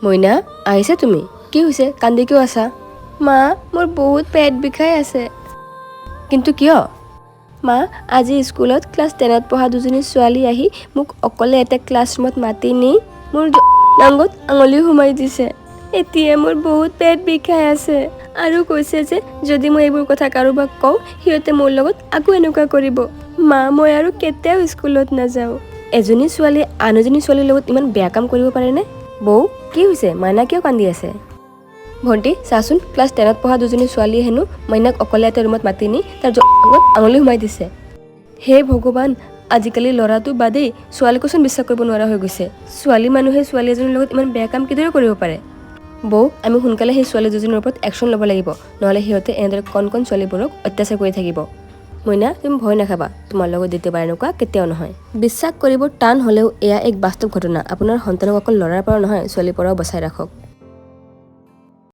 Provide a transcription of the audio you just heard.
মইনা আহিছা তুমি? কি হৈছে, কান্দি কিয় আছা? মা, মোৰ বহুত পেট বিষাই আছে। কিন্তু কিয়? মা, আজি স্কুলত ক্লাছ 10ত পঢ়া দুজনী ছোৱালী আহি মোক অকলে এটা ক্লাছৰুমত মাতি নি মোৰ ডাঙত আঙুলি সোমাই দিছে। এতিয়া মোৰ বহুত পেট বিষাই আছে আৰু কৈছে যে যদি মই এইবোৰ কথা কাৰোবাক কওঁ সিহঁতে মোৰ লগত আকৌ এনেকুৱা কৰিব। মা, মই আৰু কেতিয়াও স্কুলত নাযাওঁ। এজনী ছোৱালী আন এজনী ছোৱালীৰ লগত ইমান বেয়া কাম কৰিব পাৰেনে? বৌ, কি হৈছে? মাইনা কিয় কান্দি আছে? ভণ্টি চাচোন, ক্লাছ 10ত পঢ়া দুজনী ছোৱালীয়ে হেনো মাইনাক অকলে এটা ৰুমত মাতি নি তাৰ জঙত আঙুলি সোমাই দিছে। হে ভগৱান, আজিকালি ল'ৰাটো বাদেই ছোৱালীকোচোন বিশ্বাস কৰিব নোৱাৰা হৈ গৈছে। ছোৱালী মানুহে ছোৱালী এজনীৰ লগত ইমান বেয়া কাম কিদৰে কৰিব পাৰে? বৌ, আমি সোনকালে সেই ছোৱালী দুজনীৰ ওপৰত একশ্যন ল'ব লাগিব, নহ'লে সিহঁতে এনেদৰে কণ ছোৱালীবোৰক অত্যাচাৰ কৰি থাকিব। মইনা, তুমি ভয় নাখাবা, তোমাৰ লগত দ্বিতীয়বাৰ এনেকুৱা কেতিয়াও নহয়। বিশ্বাস কৰিব টান হ'লেও এয়া এক বাস্তৱ ঘটনা। আপোনাৰ সন্তানক অকল ল'ৰাৰ পৰা নহয় ছোৱালীৰ পৰাও বচাই ৰাখক।